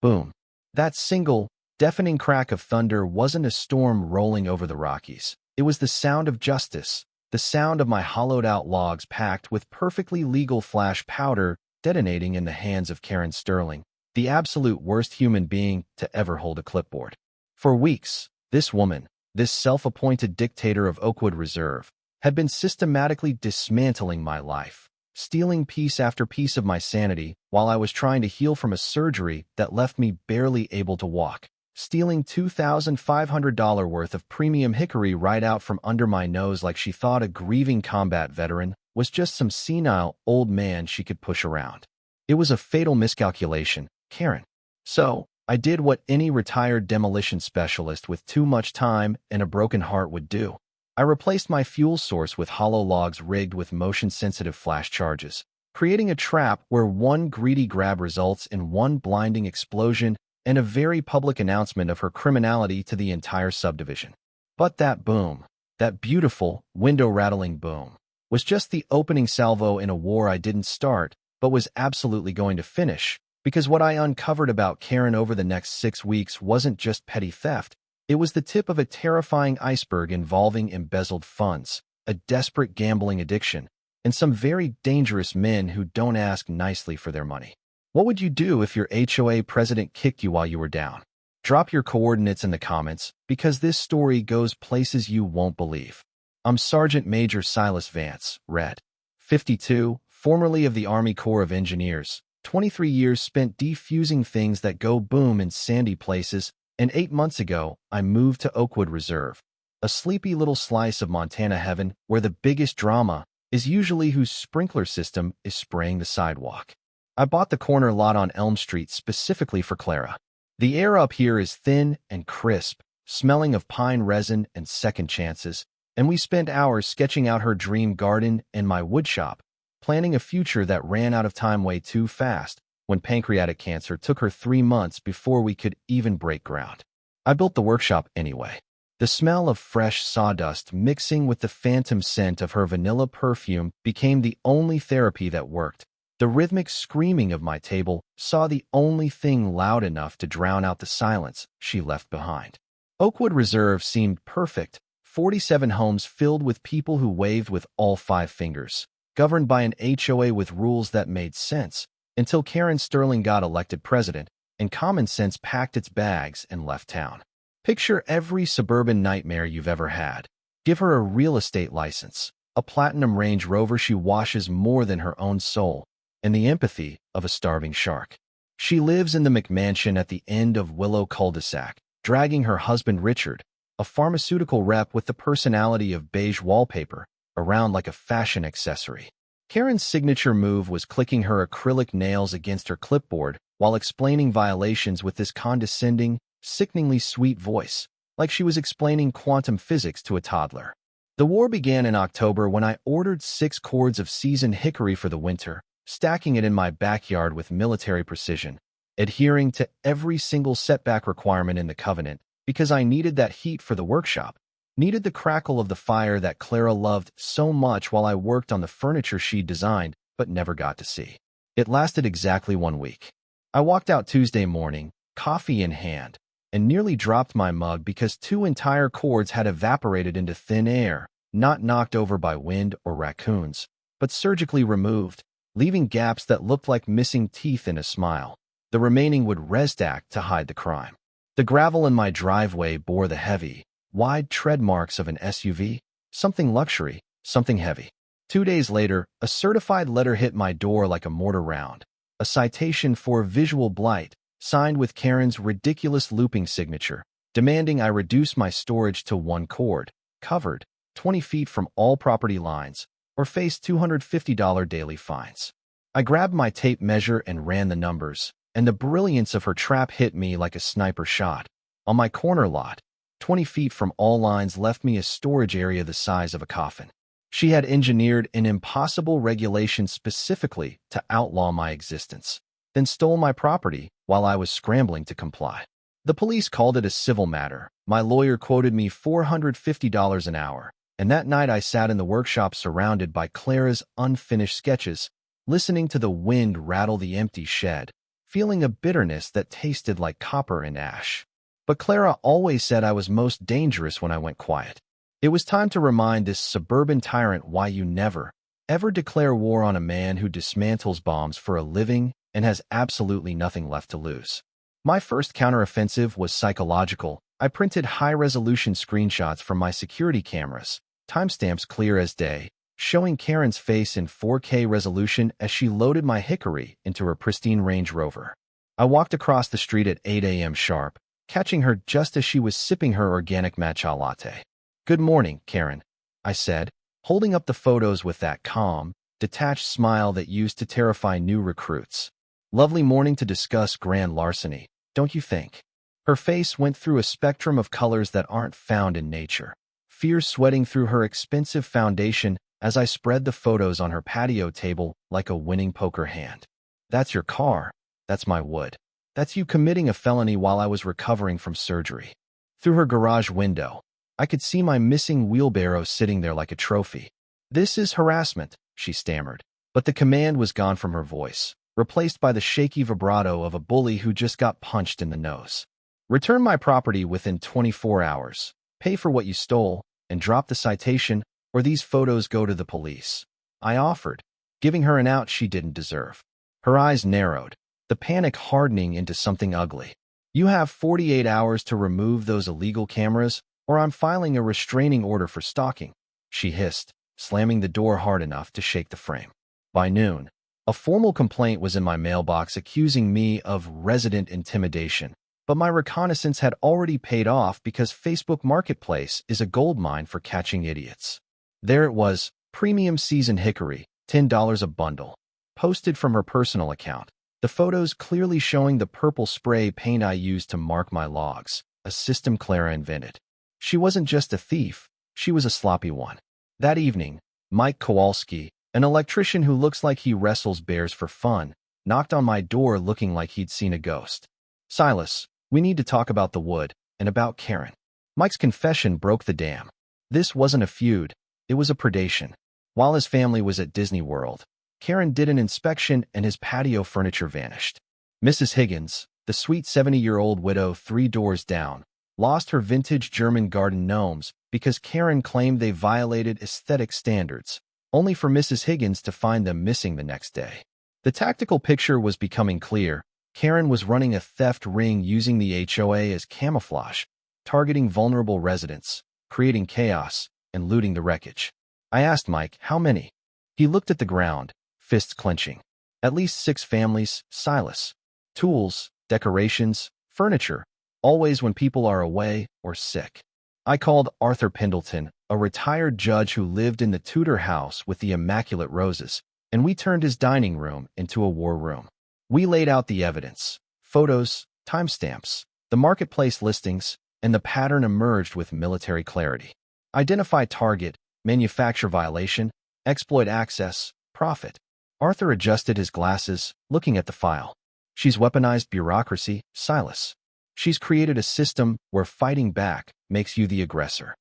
Boom. That single, deafening crack of thunder wasn't a storm rolling over the Rockies. It was the sound of justice, the sound of my hollowed-out logs packed with perfectly legal flash powder detonating in the hands of Karen Sterling, the absolute worst human being to ever hold a clipboard. For weeks, this woman, this self-appointed dictator of Oakwood Reserve, had been systematically dismantling my life, stealing piece after piece of my sanity while I was trying to heal from a surgery that left me barely able to walk, stealing $2,500 worth of premium hickory right out from under my nose like she thought a grieving combat veteran was just some senile old man she could push around. It was a fatal miscalculation, Karen. So, I did what any retired demolition specialist with too much time and a broken heart would do. I replaced my fuel source with hollow logs rigged with motion-sensitive flash charges, creating a trap where one greedy grab results in one blinding explosion and a very public announcement of her criminality to the entire subdivision. But that boom, that beautiful, window-rattling boom, was just the opening salvo in a war I didn't start, but was absolutely going to finish, because what I uncovered about Karen over the next 6 weeks wasn't just petty theft. It was the tip of a terrifying iceberg involving embezzled funds, a desperate gambling addiction, and some very dangerous men who don't ask nicely for their money. What would you do if your HOA president kicked you while you were down? Drop your coordinates in the comments, because this story goes places you won't believe. I'm Sergeant Major Silas Vance, Red. 52, formerly of the Army Corps of Engineers, 23 years spent defusing things that go boom in sandy places, and 8 months ago, I moved to Oakwood Reserve, a sleepy little slice of Montana heaven where the biggest drama is usually whose sprinkler system is spraying the sidewalk. I bought the corner lot on Elm Street specifically for Clara. The air up here is thin and crisp, smelling of pine resin and second chances, and we spent hours sketching out her dream garden and my woodshop, planning a future that ran out of time way too fast when pancreatic cancer took her 3 months before we could even break ground. I built the workshop anyway. The smell of fresh sawdust mixing with the phantom scent of her vanilla perfume became the only therapy that worked. The rhythmic screaming of my table saw the only thing loud enough to drown out the silence she left behind. Oakwood Reserve seemed perfect, 47 homes filled with people who waved with all 5 fingers, governed by an HOA with rules that made sense, until Karen Sterling got elected president, and common sense packed its bags and left town. Picture every suburban nightmare you've ever had. Give her a real estate license, a platinum Range Rover she washes more than her own soul, and the empathy of a starving shark. She lives in the McMansion at the end of Willow Cul-de-sac, dragging her husband Richard, a pharmaceutical rep with the personality of beige wallpaper, around like a fashion accessory. Karen's signature move was clicking her acrylic nails against her clipboard while explaining violations with this condescending, sickeningly sweet voice, like she was explaining quantum physics to a toddler. The war began in October when I ordered 6 cords of seasoned hickory for the winter, stacking it in my backyard with military precision, adhering to every single setback requirement in the covenant because I needed that heat for the workshop, needed the crackle of the fire that Clara loved so much while I worked on the furniture she designed but never got to see. It lasted exactly 1 week. I walked out Tuesday morning, coffee in hand, and nearly dropped my mug because 2 entire cords had evaporated into thin air, not knocked over by wind or raccoons, but surgically removed, leaving gaps that looked like missing teeth in a smile. The remaining would restack to hide the crime. The gravel in my driveway bore the heavy, wide tread marks of an SUV, something luxury, something heavy. 2 days later, a certified letter hit my door like a mortar round, a citation for visual blight, signed with Karen's ridiculous looping signature, demanding I reduce my storage to 1 cord, covered, 20 feet from all property lines, or face $250 daily fines. I grabbed my tape measure and ran the numbers, and the brilliance of her trap hit me like a sniper shot. On my corner lot, 20 feet from all lines left me a storage area the size of a coffin. She had engineered an impossible regulation specifically to outlaw my existence, then stole my property while I was scrambling to comply. The police called it a civil matter. My lawyer quoted me $450 an hour, and that night I sat in the workshop surrounded by Clara's unfinished sketches, listening to the wind rattle the empty shed, feeling a bitterness that tasted like copper and ash. But Clara always said I was most dangerous when I went quiet. It was time to remind this suburban tyrant why you never, ever declare war on a man who dismantles bombs for a living and has absolutely nothing left to lose. My first counteroffensive was psychological. I printed high-resolution screenshots from my security cameras, timestamps clear as day, showing Karen's face in 4K resolution as she loaded my hickory into her pristine Range Rover. I walked across the street at 8 a.m. sharp, catching her just as she was sipping her organic matcha latte. "Good morning, Karen," I said, holding up the photos with that calm, detached smile that used to terrify new recruits. "Lovely morning to discuss grand larceny, don't you think?" Her face went through a spectrum of colors that aren't found in nature, fear sweating through her expensive foundation as I spread the photos on her patio table like a winning poker hand. "That's your car. That's my wood. That's you committing a felony while I was recovering from surgery." Through her garage window, I could see my missing wheelbarrow sitting there like a trophy. "This is harassment," she stammered, but the command was gone from her voice, replaced by the shaky vibrato of a bully who just got punched in the nose. "Return my property within 24 hours, pay for what you stole, and drop the citation, or these photos go to the police," I offered, giving her an out she didn't deserve. Her eyes narrowed, the panic hardening into something ugly. "You have 48 hours to remove those illegal cameras, or I'm filing a restraining order for stalking," she hissed, slamming the door hard enough to shake the frame. By noon, a formal complaint was in my mailbox accusing me of resident intimidation, but my reconnaissance had already paid off because Facebook Marketplace is a goldmine for catching idiots. There it was, premium season hickory, $10 a bundle, posted from her personal account, the photos clearly showing the purple spray paint I used to mark my logs, a system Clara invented. She wasn't just a thief, she was a sloppy one. That evening, Mike Kowalski, an electrician who looks like he wrestles bears for fun, knocked on my door looking like he'd seen a ghost. "Silas, we need to talk about the wood, and about Karen." Mike's confession broke the dam. This wasn't a feud, it was a predation. While his family was at Disney World, Karen did an inspection and his patio furniture vanished. Mrs. Higgins, the sweet 70-year-old widow 3 doors down, lost her vintage German garden gnomes because Karen claimed they violated aesthetic standards, only for Mrs. Higgins to find them missing the next day. The tactical picture was becoming clear. Karen was running a theft ring using the HOA as camouflage, targeting vulnerable residents, creating chaos, and looting the wreckage. I asked Mike, "How many?" He looked at the ground, fists clenching. "At least 6 families, Silas. Tools, decorations, furniture, always when people are away or sick." I called Arthur Pendleton, a retired judge who lived in the Tudor house with the immaculate roses, and we turned his dining room into a war room. We laid out the evidence, photos, timestamps, the marketplace listings, and the pattern emerged with military clarity. Identify target, manufacture violation, exploit access, profit. Arthur adjusted his glasses, looking at the file. "She's weaponized bureaucracy, Silas. She's created a system where fighting back makes you the aggressor."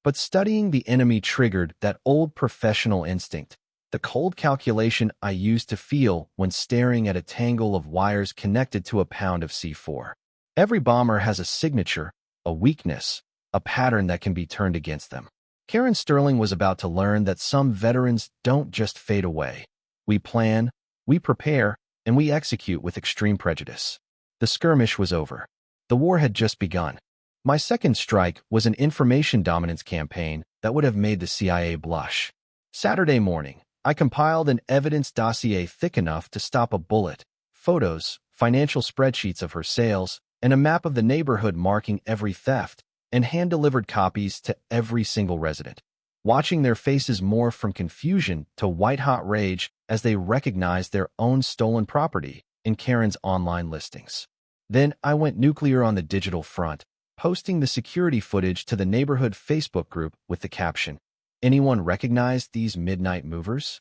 But studying the enemy triggered that old professional instinct, the cold calculation I used to feel when staring at a tangle of wires connected to a pound of C4. Every bomber has a signature, a weakness, a pattern that can be turned against them. Karen Sterling was about to learn that some veterans don't just fade away. We plan, we prepare, and we execute with extreme prejudice. The skirmish was over. The war had just begun. My second strike was an information dominance campaign that would have made the CIA blush. Saturday morning, I compiled an evidence dossier thick enough to stop a bullet, photos, financial spreadsheets of her sales, and a map of the neighborhood marking every theft, and hand-delivered copies to every single resident. Watching their faces morph from confusion to white-hot rage as they recognized their own stolen property in Karen's online listings. Then I went nuclear on the digital front, posting the security footage to the neighborhood Facebook group with the caption, "Anyone recognize these midnight movers?"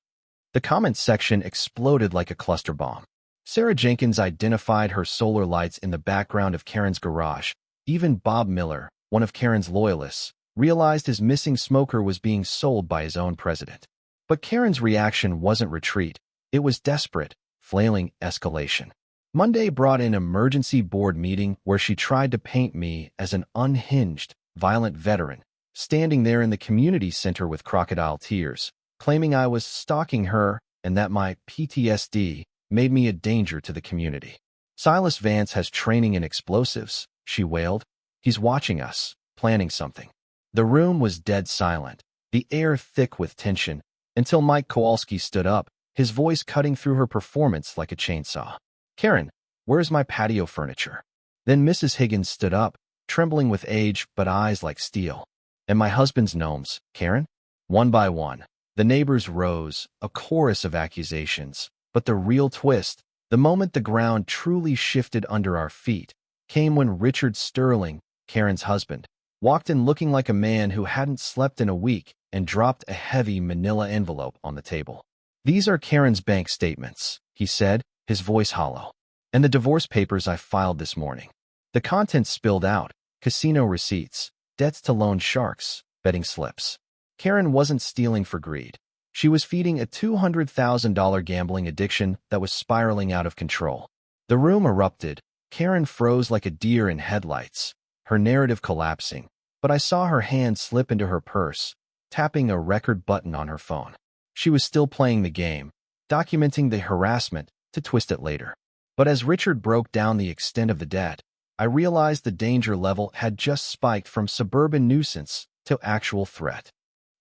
The comments section exploded like a cluster bomb. Sarah Jenkins identified her solar lights in the background of Karen's garage. Even Bob Miller, one of Karen's loyalists, realized his missing smoker was being sold by his own president. But Karen's reaction wasn't retreat. It was desperate, flailing escalation. Monday brought an emergency board meeting where she tried to paint me as an unhinged, violent veteran, standing there in the community center with crocodile tears, claiming I was stalking her and that my PTSD made me a danger to the community. Silas Vance has training in explosives, she wailed. He's watching us, planning something. The room was dead silent, the air thick with tension, until Mike Kowalski stood up, his voice cutting through her performance like a chainsaw. Karen, where's my patio furniture? Then Mrs. Higgins stood up, trembling with age but eyes like steel. And my husband's gnomes, Karen? One by one, the neighbors rose, a chorus of accusations. But the real twist, the moment the ground truly shifted under our feet, came when Richard Sterling, Karen's husband, walked in looking like a man who hadn't slept in a week and dropped a heavy manila envelope on the table. These are Karen's bank statements, he said, his voice hollow. And the divorce papers I filed this morning. The contents spilled out: casino receipts, debts to loan sharks, betting slips. Karen wasn't stealing for greed. She was feeding a $200,000 gambling addiction that was spiraling out of control. The room erupted. Karen froze like a deer in headlights, her narrative collapsing, but I saw her hand slip into her purse, tapping a record button on her phone. She was still playing the game, documenting the harassment to twist it later. But as Richard broke down the extent of the debt, I realized the danger level had just spiked from suburban nuisance to actual threat.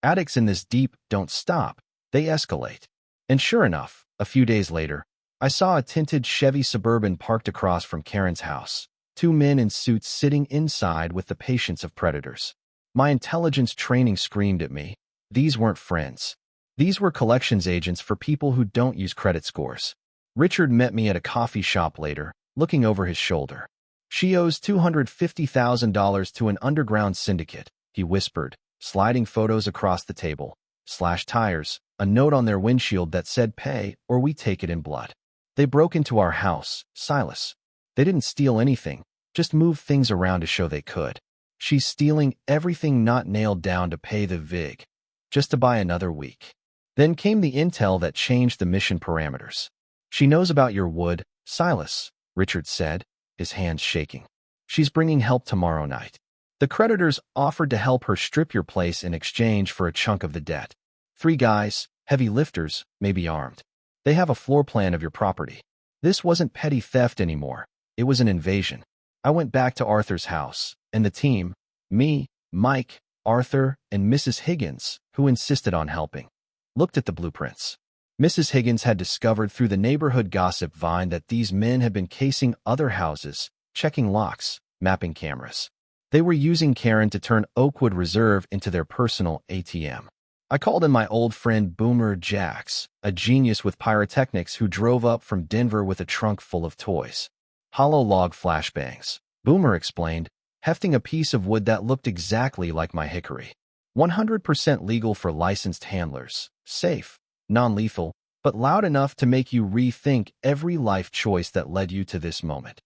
Addicts in this deep don't stop, they escalate. And sure enough, a few days later, I saw a tinted Chevy Suburban parked across from Karen's house, two men in suits sitting inside with the patience of predators. My intelligence training screamed at me. These weren't friends. These were collections agents for people who don't use credit scores. Richard met me at a coffee shop later, looking over his shoulder. She owes $250,000 to an underground syndicate, he whispered, sliding photos across the table. Slash tires, a note on their windshield that said pay or we take it in blood. They broke into our house, Silas. They didn't steal anything, just move things around to show they could. She's stealing everything not nailed down to pay the VIG, just to buy another week. Then came the intel that changed the mission parameters. She knows about your wood, Silas, Richard said, his hands shaking. She's bringing help tomorrow night. The creditors offered to help her strip your place in exchange for a chunk of the debt. 3 guys, heavy lifters, maybe armed. They have a floor plan of your property. This wasn't petty theft anymore. It was an invasion. I went back to Arthur's house, and the team, me, Mike, Arthur, and Mrs. Higgins, who insisted on helping, looked at the blueprints. Mrs. Higgins had discovered through the neighborhood gossip vine that these men had been casing other houses, checking locks, mapping cameras. They were using Karen to turn Oakwood Reserve into their personal ATM. I called in my old friend Boomer Jacks, a genius with pyrotechnics who drove up from Denver with a trunk full of toys. Hollow log flashbangs, Boomer explained, hefting a piece of wood that looked exactly like my hickory. 100% legal for licensed handlers, safe, non-lethal, but loud enough to make you rethink every life choice that led you to this moment.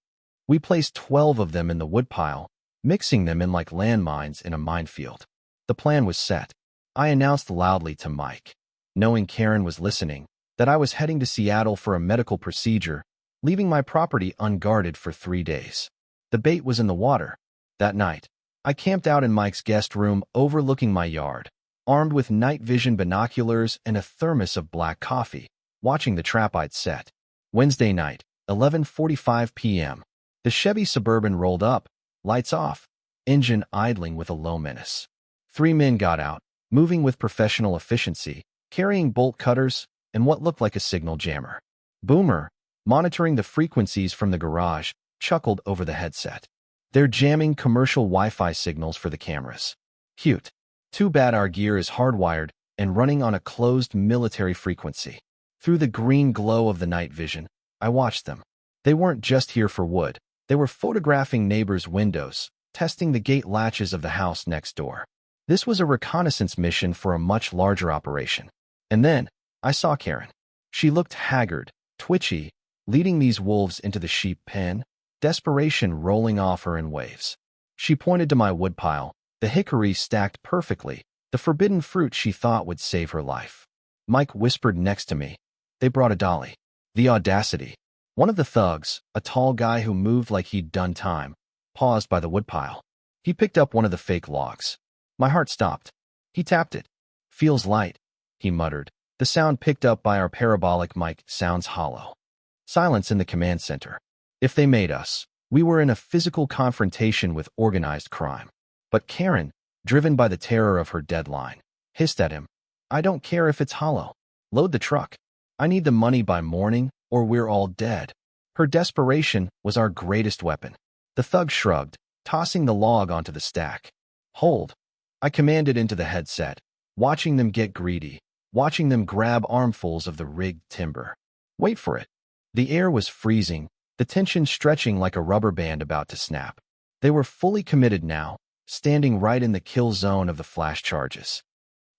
We placed 12 of them in the woodpile, mixing them in like landmines in a minefield. The plan was set. I announced loudly to Mike, knowing Karen was listening, that I was heading to Seattle for a medical procedure, leaving my property unguarded for 3 days. The bait was in the water. That night, I camped out in Mike's guest room overlooking my yard, armed with night vision binoculars and a thermos of black coffee, watching the trap I'd set. Wednesday night, 11:45 p.m. The Chevy Suburban rolled up, lights off, engine idling with a low menace. 3 men got out, moving with professional efficiency, carrying bolt cutters and what looked like a signal jammer. Boomer, monitoring the frequencies from the garage, chuckled over the headset. They're jamming commercial Wi-Fi signals for the cameras. Cute. Too bad our gear is hardwired and running on a closed military frequency. Through the green glow of the night vision, I watched them. They weren't just here for wood. They were photographing neighbors' windows, testing the gate latches of the house next door. This was a reconnaissance mission for a much larger operation. And then, I saw Karen. She looked haggard, twitchy, leading these wolves into the sheep pen, desperation rolling off her in waves. She pointed to my woodpile, the hickory stacked perfectly, the forbidden fruit she thought would save her life. Mike whispered next to me. They brought a dolly. The audacity. One of the thugs, a tall guy who moved like he'd done time, paused by the woodpile. He picked up one of the fake logs. My heart stopped. He tapped it. "Feels light," he muttered. The sound picked up by our parabolic mic sounds hollow. Silence in the command center. If they made us, we were in a physical confrontation with organized crime. But Karen, driven by the terror of her deadline, hissed at him. "I don't care if it's hollow. Load the truck. I need the money by morning, or we're all dead." Her desperation was our greatest weapon. The thug shrugged, tossing the log onto the stack. "Hold," I commanded into the headset, watching them get greedy, watching them grab armfuls of the rigged timber. "Wait for it." The air was freezing, the tension stretching like a rubber band about to snap. They were fully committed now, standing right in the kill zone of the flash charges.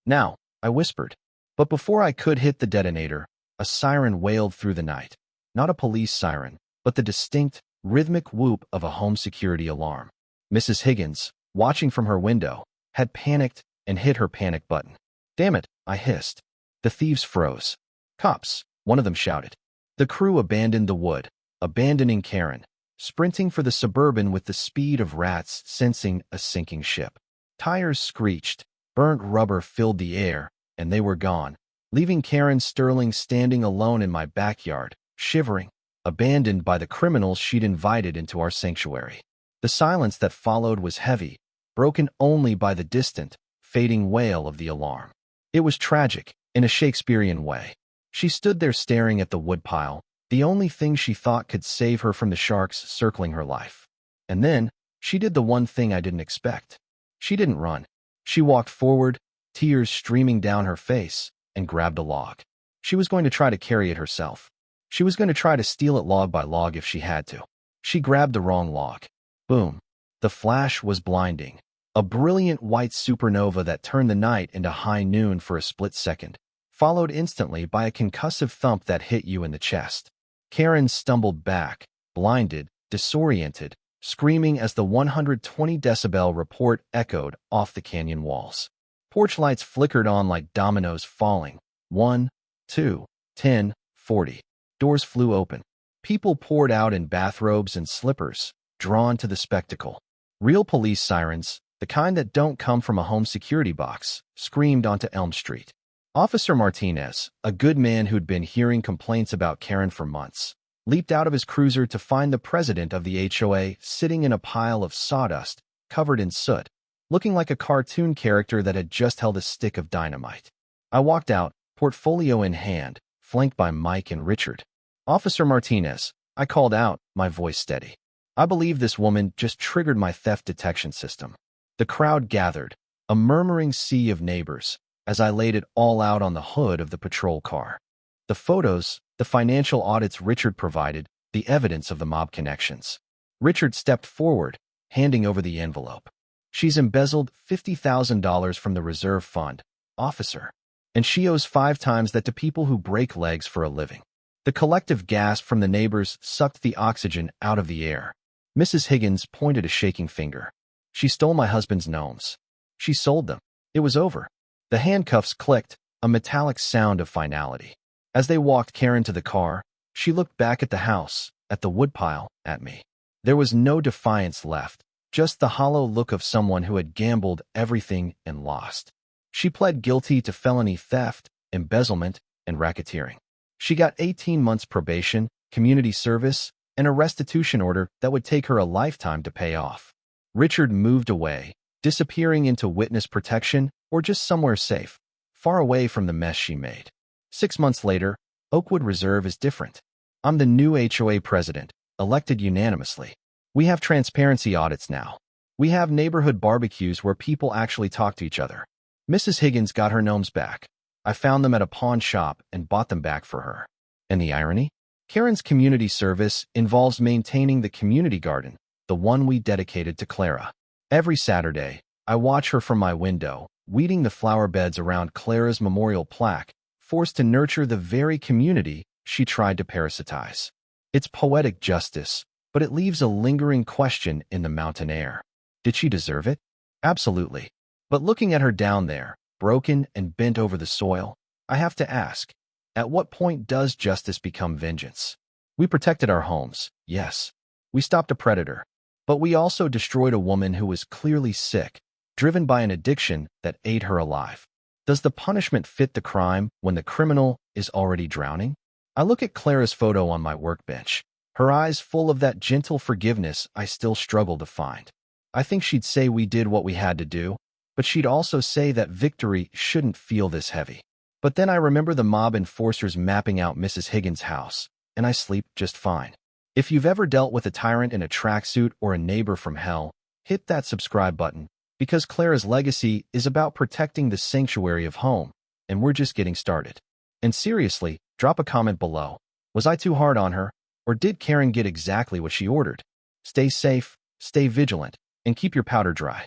"Now," I whispered. But before I could hit the detonator, a siren wailed through the night. Not a police siren, but the distinct, rhythmic whoop of a home security alarm. Mrs. Higgins, watching from her window, had panicked and hit her panic button. "Damn it," I hissed. The thieves froze. "Cops," one of them shouted. The crew abandoned the wood, abandoning Karen, sprinting for the Suburban with the speed of rats sensing a sinking ship. Tires screeched, burnt rubber filled the air, and they were gone, leaving Karen Sterling standing alone in my backyard, shivering, abandoned by the criminals she'd invited into our sanctuary. The silence that followed was heavy, broken only by the distant, fading wail of the alarm. It was tragic, in a Shakespearean way. She stood there staring at the woodpile, the only thing she thought could save her from the sharks circling her life. And then, she did the one thing I didn't expect. She didn't run. She walked forward, tears streaming down her face, and grabbed a log. She was going to try to carry it herself. She was going to try to steal it log by log if she had to. She grabbed the wrong log. Boom. The flash was blinding. A brilliant white supernova that turned the night into high noon for a split second, followed instantly by a concussive thump that hit you in the chest. Karen stumbled back, blinded, disoriented, screaming as the 120 decibel report echoed off the canyon walls. Porch lights flickered on like dominoes falling. 1, 2, 10, 40. Doors flew open. People poured out in bathrobes and slippers, drawn to the spectacle. Real police sirens, the kind that don't come from a home security box, screamed onto Elm Street. Officer Martinez, a good man who'd been hearing complaints about Karen for months, leaped out of his cruiser to find the president of the HOA sitting in a pile of sawdust, covered in soot, looking like a cartoon character that had just held a stick of dynamite. I walked out, portfolio in hand, flanked by Mike and Richard. "Officer Martinez," I called out, my voice steady. "I believe this woman just triggered my theft detection system." The crowd gathered, a murmuring sea of neighbors, as I laid it all out on the hood of the patrol car. The photos, the financial audits Richard provided, the evidence of the mob connections. Richard stepped forward, handing over the envelope. "She's embezzled $50,000 from the reserve fund, officer. And she owes 5 times that to people who break legs for a living." The collective gasp from the neighbors sucked the oxygen out of the air. Mrs. Higgins pointed a shaking finger. "She stole my husband's gnomes. She sold them. It was over." The handcuffs clicked, a metallic sound of finality. As they walked Karen to the car, she looked back at the house, at the woodpile, at me. There was no defiance left, just the hollow look of someone who had gambled everything and lost. She pled guilty to felony theft, embezzlement, and racketeering. She got 18 months probation, community service, and a restitution order that would take her a lifetime to pay off. Richard moved away, disappearing into witness protection or just somewhere safe, far away from the mess she made. 6 months later, Oakwood Reserve is different. I'm the new HOA president, elected unanimously. We have transparency audits now. We have neighborhood barbecues where people actually talk to each other. Mrs. Higgins got her gnomes back. I found them at a pawn shop and bought them back for her. And the irony? Karen's community service involves maintaining the community garden, the one we dedicated to Clara. Every Saturday, I watch her from my window, weeding the flower beds around Clara's memorial plaque, forced to nurture the very community she tried to parasitize. It's poetic justice, but it leaves a lingering question in the mountain air. Did she deserve it? Absolutely. But looking at her down there, broken and bent over the soil, I have to ask, at what point does justice become vengeance? We protected our homes, yes. We stopped a predator. But we also destroyed a woman who was clearly sick, driven by an addiction that ate her alive. Does the punishment fit the crime when the criminal is already drowning? I look at Clara's photo on my workbench, her eyes full of that gentle forgiveness I still struggle to find. I think she'd say we did what we had to do, but she'd also say that victory shouldn't feel this heavy. But then I remember the mob enforcers mapping out Mrs. Higgins' house, and I sleep just fine. If you've ever dealt with a tyrant in a tracksuit or a neighbor from hell, hit that subscribe button, because Clara's legacy is about protecting the sanctuary of home, and we're just getting started. And seriously, drop a comment below. Was I too hard on her, or did Karen get exactly what she ordered? Stay safe, stay vigilant, and keep your powder dry.